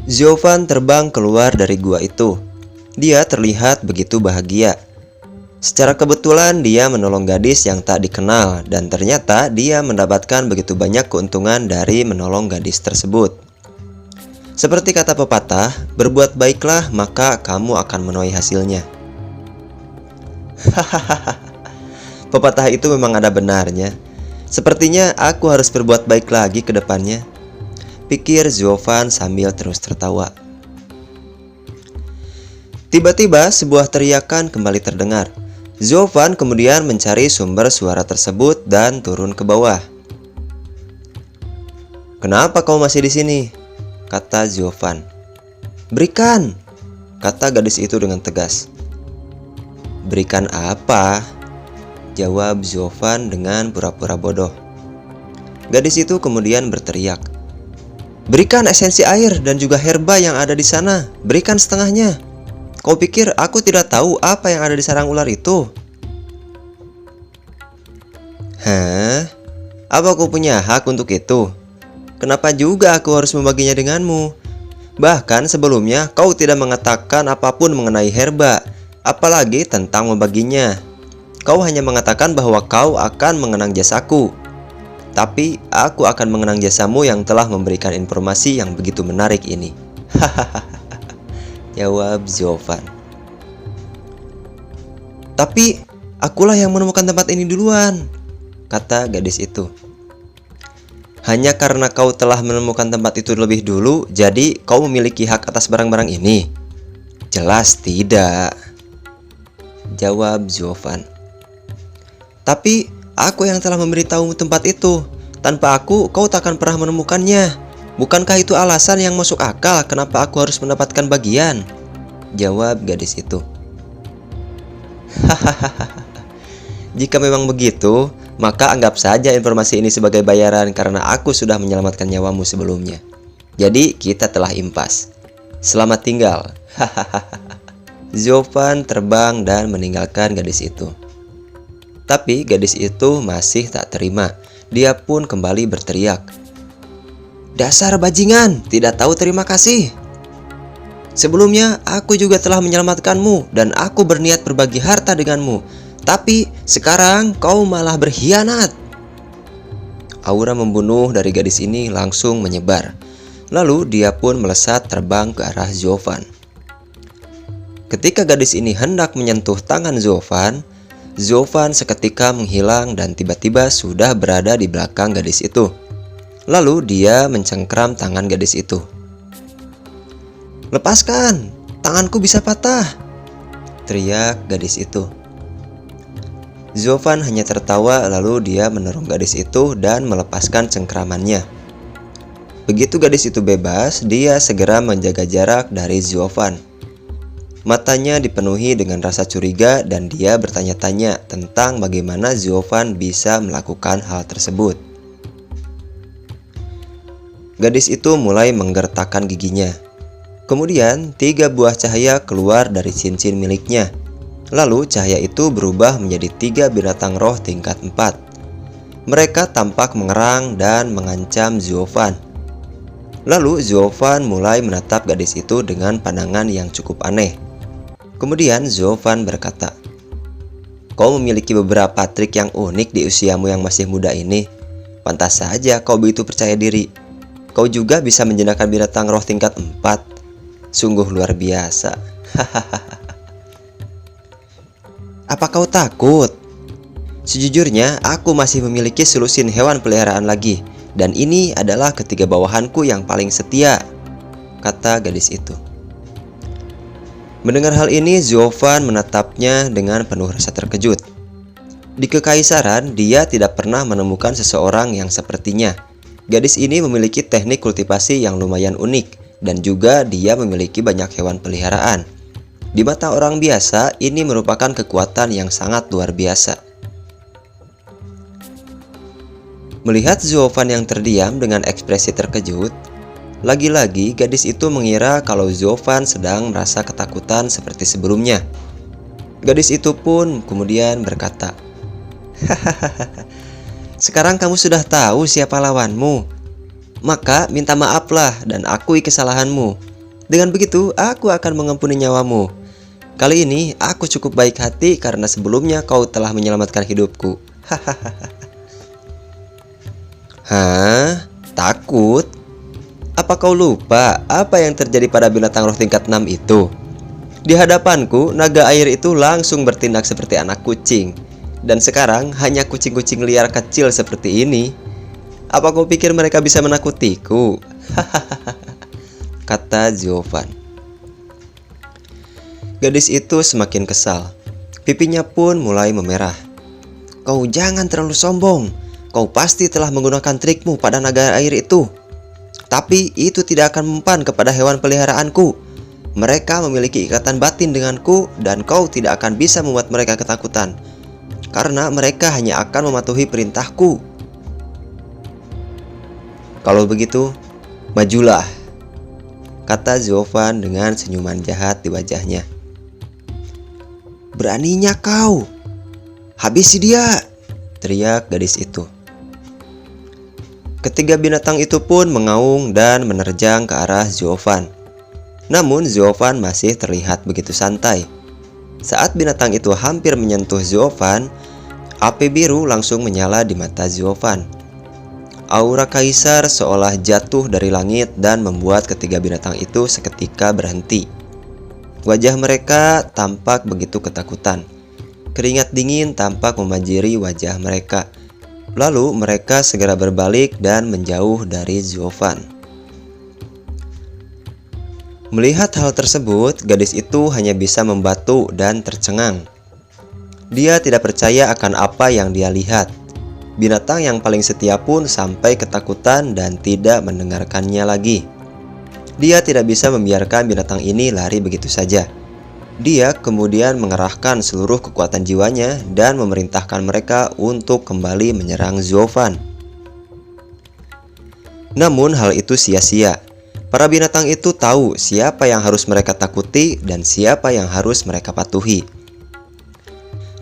Ziovan terbang keluar dari gua itu. Dia terlihat begitu bahagia. Secara kebetulan dia menolong gadis yang tak dikenal dan ternyata dia mendapatkan begitu banyak keuntungan dari menolong gadis tersebut. Seperti kata pepatah, berbuat baiklah maka kamu akan menuai hasilnya. Hahaha. Pepatah itu memang ada benarnya. Sepertinya aku harus berbuat baik lagi ke depannya, pikir Ziovan sambil terus tertawa. Tiba-tiba sebuah teriakan kembali terdengar. Ziovan kemudian mencari sumber suara tersebut dan turun ke bawah. "Kenapa kau masih di sini?" kata Ziovan. "Berikan," kata gadis itu dengan tegas. "Berikan apa?" jawab Ziovan dengan pura-pura bodoh. Gadis itu kemudian berteriak, "Berikan esensi air dan juga herba yang ada di sana. Berikan setengahnya. Kau pikir aku tidak tahu apa yang ada di sarang ular itu?" "Hah? Apa aku punya hak untuk itu? Kenapa juga aku harus membaginya denganmu? Bahkan sebelumnya kau tidak mengatakan apapun mengenai herba, apalagi tentang membaginya. Kau hanya mengatakan bahwa kau akan mengenang jasaku. Tapi aku akan mengenang jasamu yang telah memberikan informasi yang begitu menarik ini." Hahaha, jawab Ziovan. "Tapi akulah yang menemukan tempat ini duluan," kata gadis itu. "Hanya karena kau telah menemukan tempat itu lebih dulu, jadi kau memiliki hak atas barang-barang ini?" "Jelas tidak," jawab Ziovan. "Tapi aku yang telah memberitahumu tempat itu. Tanpa aku, kau takkan pernah menemukannya. Bukankah itu alasan yang masuk akal kenapa aku harus mendapatkan bagian?" jawab gadis itu. Hahaha. "Jika memang begitu, maka anggap saja informasi ini sebagai bayaran karena aku sudah menyelamatkan nyawamu sebelumnya. Jadi kita telah impas. Selamat tinggal." Hahaha. Ziovan terbang dan meninggalkan gadis itu. Tapi gadis itu masih tak terima. Dia pun kembali berteriak, "Dasar bajingan, tidak tahu terima kasih. Sebelumnya aku juga telah menyelamatkanmu dan aku berniat berbagi harta denganmu. Tapi sekarang kau malah berkhianat." Aura membunuh dari gadis ini langsung menyebar. Lalu dia pun melesat terbang ke arah Ziovan. Ketika gadis ini hendak menyentuh tangan Ziovan, Ziovan seketika menghilang dan tiba-tiba sudah berada di belakang gadis itu. Lalu dia mencengkram tangan gadis itu. "Lepaskan, tanganku bisa patah," teriak gadis itu. Ziovan hanya tertawa lalu dia mendorong gadis itu dan melepaskan cengkramannya. Begitu gadis itu bebas, dia segera menjaga jarak dari Ziovan. Matanya dipenuhi dengan rasa curiga dan dia bertanya-tanya tentang bagaimana Ziovan bisa melakukan hal tersebut. Gadis itu mulai menggertakkan giginya. Kemudian 3 buah cahaya keluar dari cincin miliknya. Lalu cahaya itu berubah menjadi 3 binatang roh tingkat 4. Mereka tampak mengerang dan mengancam Ziovan. Lalu Ziovan mulai menatap gadis itu dengan pandangan yang cukup aneh. Kemudian Ziovan berkata, "Kau memiliki beberapa trik yang unik di usiamu yang masih muda ini. Pantas saja kau begitu percaya diri. Kau juga bisa menjinakkan binatang roh tingkat 4. Sungguh luar biasa." Hahaha. "Apa kau takut? Sejujurnya aku masih memiliki selusin hewan peliharaan lagi. Dan ini adalah ketiga bawahanku yang paling setia," kata gadis itu. Mendengar hal ini, Ziovan menatapnya dengan penuh rasa terkejut. Di Kekaisaran, dia tidak pernah menemukan seseorang yang sepertinya. Gadis ini memiliki teknik kultivasi yang lumayan unik, dan juga dia memiliki banyak hewan peliharaan. Di mata orang biasa, ini merupakan kekuatan yang sangat luar biasa. Melihat Ziovan yang terdiam dengan ekspresi terkejut, lagi-lagi gadis itu mengira kalau Ziovan sedang merasa ketakutan seperti sebelumnya. Gadis itu pun kemudian berkata, "Hahaha, sekarang kamu sudah tahu siapa lawanmu. Maka minta maaflah dan akui kesalahanmu. Dengan begitu, aku akan mengampuni nyawamu. Kali ini, aku cukup baik hati karena sebelumnya kau telah menyelamatkan hidupku. Hahaha. Hah? Takut? Apa kau lupa apa yang terjadi pada binatang roh tingkat 6 itu? Di hadapanku, naga air itu langsung bertindak seperti anak kucing. Dan sekarang hanya kucing-kucing liar kecil seperti ini. Apa kau pikir mereka bisa menakutiku? Kata Ziovan. Gadis itu semakin kesal. Pipinya pun mulai memerah. Kau jangan terlalu sombong. Kau pasti telah menggunakan trikmu pada naga air itu. Tapi itu tidak akan mempan kepada hewan peliharaanku. Mereka memiliki ikatan batin denganku dan kau tidak akan bisa membuat mereka ketakutan. Karena mereka hanya akan mematuhi perintahku. Kalau begitu, majulah, kata Ziovan dengan senyuman jahat di wajahnya. Beraninya kau, habisi dia, teriak gadis itu. Ketiga binatang itu pun mengaung dan menerjang ke arah Ziovan. Namun Ziovan masih terlihat begitu santai. Saat binatang itu hampir menyentuh Ziovan, api biru langsung menyala di mata Ziovan. Aura kaisar seolah jatuh dari langit dan membuat ketiga binatang itu seketika berhenti. Wajah mereka tampak begitu ketakutan. Keringat dingin tampak memanjiri wajah mereka. Lalu mereka segera berbalik dan menjauh dari Ziovan. Melihat hal tersebut, gadis itu hanya bisa membatu dan tercengang. Dia tidak percaya akan apa yang dia lihat. Binatang yang paling setia pun sampai ketakutan dan tidak mendengarkannya lagi. Dia tidak bisa membiarkan binatang ini lari begitu saja. Dia kemudian mengerahkan seluruh kekuatan jiwanya dan memerintahkan mereka untuk kembali menyerang Ziovan. Namun hal itu sia-sia. Para binatang itu tahu siapa yang harus mereka takuti dan siapa yang harus mereka patuhi.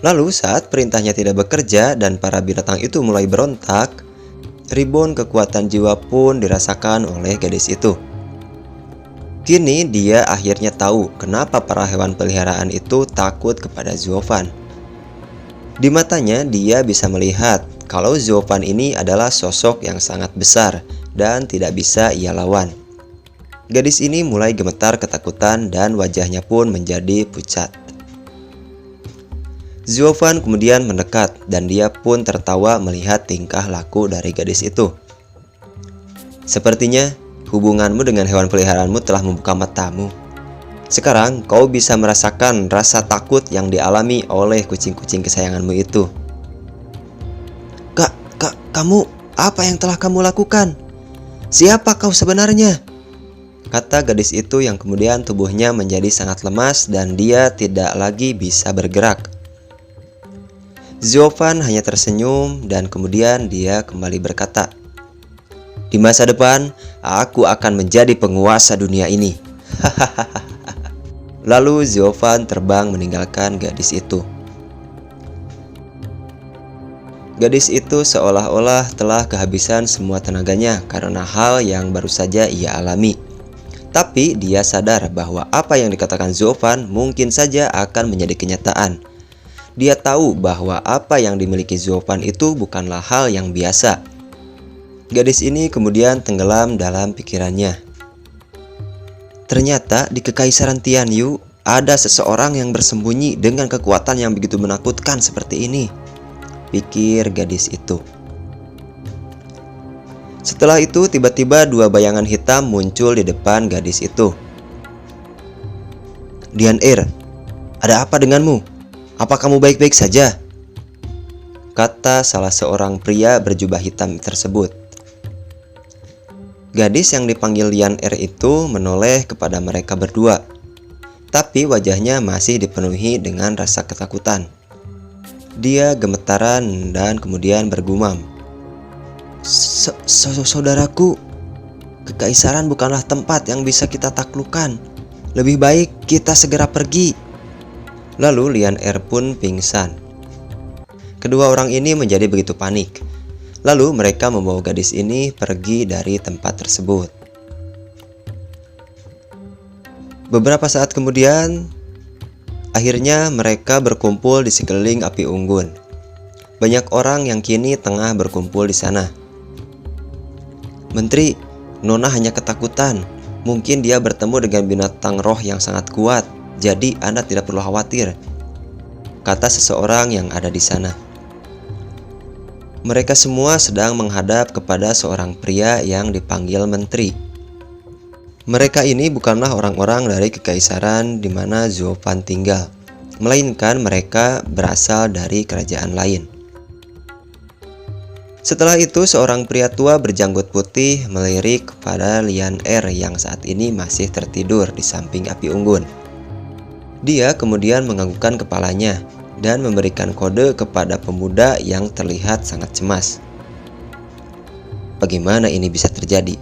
Lalu saat perintahnya tidak bekerja dan para binatang itu mulai berontak, ribun kekuatan jiwa pun dirasakan oleh gadis itu. Kini dia akhirnya tahu kenapa para hewan peliharaan itu takut kepada Ziovan. Di matanya dia bisa melihat kalau Ziovan ini adalah sosok yang sangat besar dan tidak bisa ia lawan. Gadis ini mulai gemetar ketakutan dan wajahnya pun menjadi pucat. Ziovan kemudian mendekat dan dia pun tertawa melihat tingkah laku dari gadis itu. Sepertinya hubunganmu dengan hewan peliharaanmu telah membuka matamu. Sekarang kau bisa merasakan rasa takut yang dialami oleh kucing-kucing kesayanganmu itu. Kamu, apa yang telah kamu lakukan? Siapa kau sebenarnya? Kata gadis itu yang kemudian tubuhnya menjadi sangat lemas dan dia tidak lagi bisa bergerak. Ziovan hanya tersenyum dan kemudian dia kembali berkata, di masa depan, aku akan menjadi penguasa dunia ini. Lalu Ziovan terbang meninggalkan gadis itu. Gadis itu seolah-olah telah kehabisan semua tenaganya karena hal yang baru saja ia alami. Tapi dia sadar bahwa apa yang dikatakan Ziovan mungkin saja akan menjadi kenyataan. Dia tahu bahwa apa yang dimiliki Ziovan itu bukanlah hal yang biasa. Gadis ini kemudian tenggelam dalam pikirannya. Ternyata di Kekaisaran Tianyu ada seseorang yang bersembunyi dengan kekuatan yang begitu menakutkan seperti ini, pikir gadis itu. Setelah itu tiba-tiba dua bayangan hitam muncul di depan gadis itu. Dian Er, ada apa denganmu? Apa kamu baik-baik saja? Kata salah seorang pria berjubah hitam tersebut. Gadis yang dipanggil Dian Er itu menoleh kepada mereka berdua. Tapi wajahnya masih dipenuhi dengan rasa ketakutan. Dia gemetaran dan kemudian bergumam. Saudaraku, Kekaisaran bukanlah tempat yang bisa kita taklukkan. Lebih baik kita segera pergi. Lalu Lian Er pun pingsan. Kedua orang ini menjadi begitu panik. Lalu mereka membawa gadis ini pergi dari tempat tersebut. Beberapa saat kemudian, akhirnya mereka berkumpul di sekeliling api unggun. Banyak orang yang kini tengah berkumpul di sana. "Menteri, Nona hanya ketakutan. Mungkin dia bertemu dengan binatang roh yang sangat kuat. Jadi Anda tidak perlu khawatir," kata seseorang yang ada di sana. Mereka semua sedang menghadap kepada seorang pria yang dipanggil menteri. Mereka ini bukanlah orang-orang dari kekaisaran di mana Zhuofan tinggal, melainkan mereka berasal dari kerajaan lain. Setelah itu, seorang pria tua berjanggut putih melirik kepada Lian Er yang saat ini masih tertidur di samping api unggun. Dia kemudian menganggukkan kepalanya dan memberikan kode kepada pemuda yang terlihat sangat cemas. "Bagaimana ini bisa terjadi?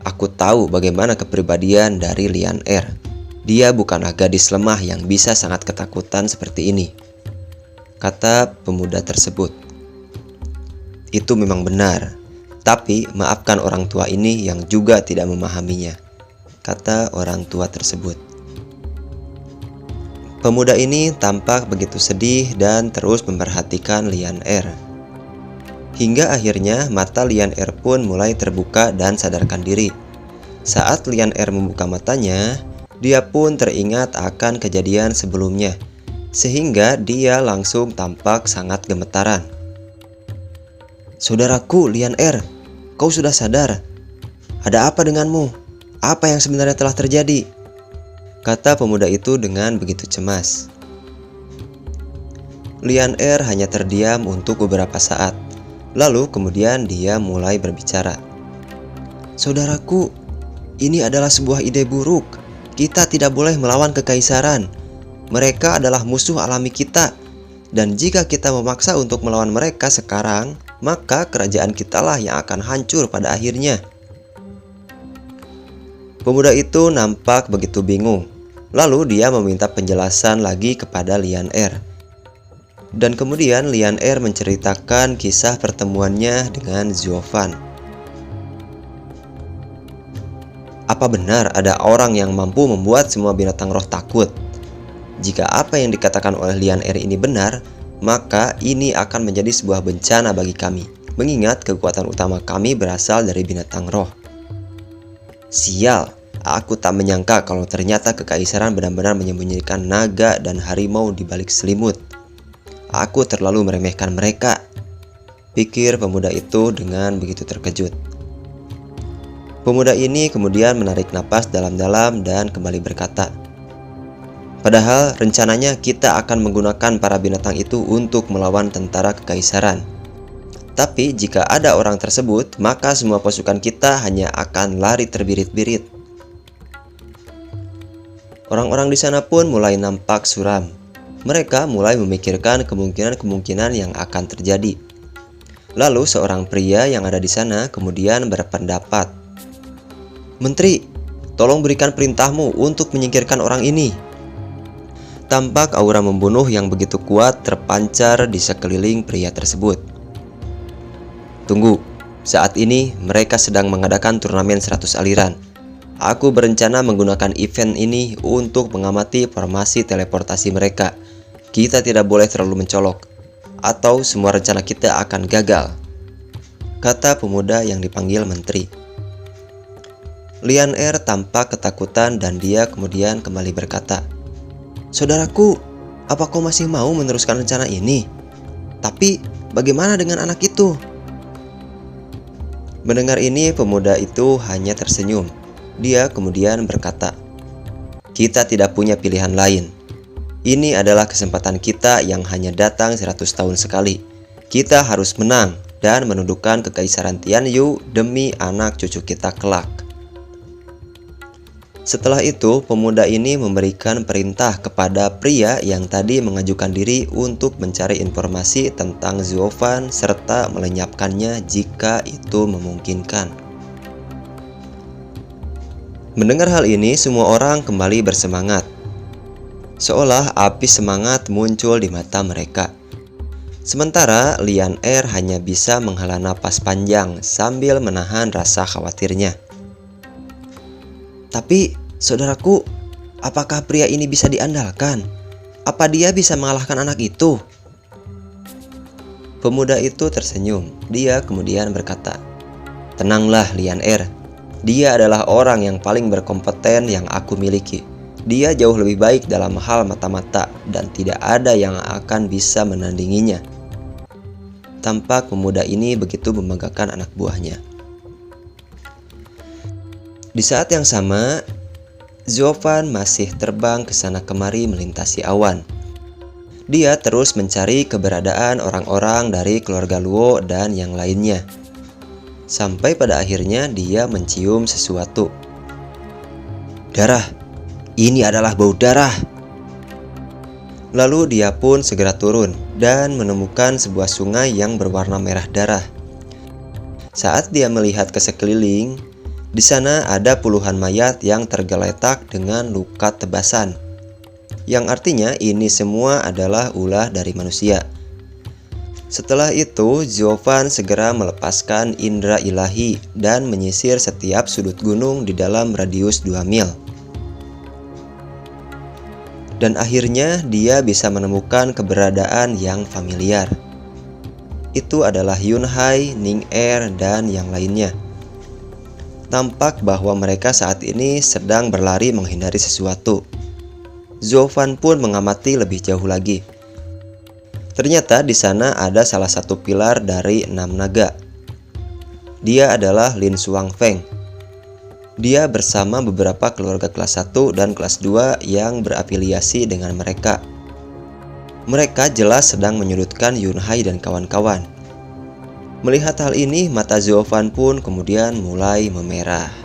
Aku tahu bagaimana kepribadian dari Lian Er. Dia bukanlah gadis lemah yang bisa sangat ketakutan seperti ini," kata pemuda tersebut. "Itu memang benar, tapi maafkan orang tua ini yang juga tidak memahaminya," kata orang tua tersebut. Pemuda ini tampak begitu sedih dan terus memperhatikan Lian Er. Hingga akhirnya mata Lian Er pun mulai terbuka dan sadarkan diri. Saat Lian Er membuka matanya, dia pun teringat akan kejadian sebelumnya, sehingga dia langsung tampak sangat gemetaran. "Saudaraku Lian Er, kau sudah sadar? Ada apa denganmu? Apa yang sebenarnya telah terjadi?" kata pemuda itu dengan begitu cemas. Lian Er hanya terdiam untuk beberapa saat. Lalu kemudian dia mulai berbicara. "Saudaraku, ini adalah sebuah ide buruk. Kita tidak boleh melawan kekaisaran. Mereka adalah musuh alami kita. Dan jika kita memaksa untuk melawan mereka sekarang, maka kerajaan kitalah yang akan hancur pada akhirnya." Pemuda itu nampak begitu bingung. Lalu dia meminta penjelasan lagi kepada Lian Er. Dan kemudian Lian Er menceritakan kisah pertemuannya dengan Zhuofan. "Apa benar ada orang yang mampu membuat semua binatang roh takut? Jika apa yang dikatakan oleh Lian Er ini benar, maka ini akan menjadi sebuah bencana bagi kami, mengingat kekuatan utama kami berasal dari binatang roh. Sial, aku tak menyangka kalau ternyata kekaisaran benar-benar menyembunyikan naga dan harimau di balik selimut. Aku terlalu meremehkan mereka," pikir pemuda itu dengan begitu terkejut. Pemuda ini kemudian menarik napas dalam-dalam dan kembali berkata, "Padahal rencananya kita akan menggunakan para binatang itu untuk melawan tentara kekaisaran. Tapi jika ada orang tersebut, maka semua pasukan kita hanya akan lari terbirit-birit." Orang-orang di sana pun mulai nampak suram. Mereka mulai memikirkan kemungkinan-kemungkinan yang akan terjadi. Lalu seorang pria yang ada di sana kemudian berpendapat, "Menteri, tolong berikan perintahmu untuk menyingkirkan orang ini." Tampak aura membunuh yang begitu kuat terpancar di sekeliling pria tersebut. "Tunggu, saat ini mereka sedang mengadakan turnamen 100 aliran. Aku berencana menggunakan event ini untuk mengamati formasi teleportasi mereka. Kita tidak boleh terlalu mencolok, atau semua rencana kita akan gagal," kata pemuda yang dipanggil menteri. Lian Er tampak ketakutan dan dia kemudian kembali berkata, "Saudaraku, apa kau masih mau meneruskan rencana ini? Tapi bagaimana dengan anak itu?" Mendengar ini, pemuda itu hanya tersenyum. Dia kemudian berkata, "Kita tidak punya pilihan lain. Ini adalah kesempatan kita yang hanya datang 100 tahun sekali. Kita harus menang dan menundukkan kekaisaran Tianyu demi anak cucu kita kelak." Setelah itu, pemuda ini memberikan perintah kepada pria yang tadi mengajukan diri untuk mencari informasi tentang Zhuofan serta melenyapkannya jika itu memungkinkan. Mendengar hal ini, semua orang kembali bersemangat. Seolah api semangat muncul di mata mereka. Sementara Lian Er hanya bisa menghela napas panjang sambil menahan rasa khawatirnya. "Tapi, saudaraku, Apakah pria ini bisa diandalkan? Apa dia bisa mengalahkan anak itu? Pemuda itu tersenyum. Dia kemudian berkata, "Tenanglah, Lian Er. Dia adalah orang yang paling berkompeten yang aku miliki. Dia jauh lebih baik dalam hal mata-mata dan tidak ada yang akan bisa menandinginya." Tampak pemuda ini begitu membanggakan anak buahnya. Di saat yang sama, Zovan masih terbang ke sana kemari melintasi awan. Dia terus mencari keberadaan orang-orang dari keluarga Luo dan yang lainnya. Sampai pada akhirnya dia mencium sesuatu. Darah. Ini adalah bau darah. Lalu dia pun segera turun dan menemukan sebuah sungai yang berwarna merah darah. Saat dia melihat ke sekeliling, di sana ada puluhan mayat yang tergeletak dengan luka tebasan, yang artinya ini semua adalah ulah dari manusia. Setelah itu, Zovan segera melepaskan indera ilahi dan menyisir setiap sudut gunung di dalam radius 2 mil. Dan akhirnya dia bisa menemukan keberadaan yang familiar. Itu adalah Yunhai, Ning Er, dan yang lainnya. Tampak bahwa mereka saat ini sedang berlari menghindari sesuatu. Zovan pun mengamati lebih jauh lagi. Ternyata di sana ada salah satu pilar dari 6 naga. Dia adalah Lin Xuanfeng. Dia bersama beberapa keluarga kelas 1 dan kelas 2 yang berafiliasi dengan mereka. Mereka jelas sedang menyudutkan Yunhai dan kawan-kawan. Melihat hal ini, mata Zovan pun kemudian mulai memerah.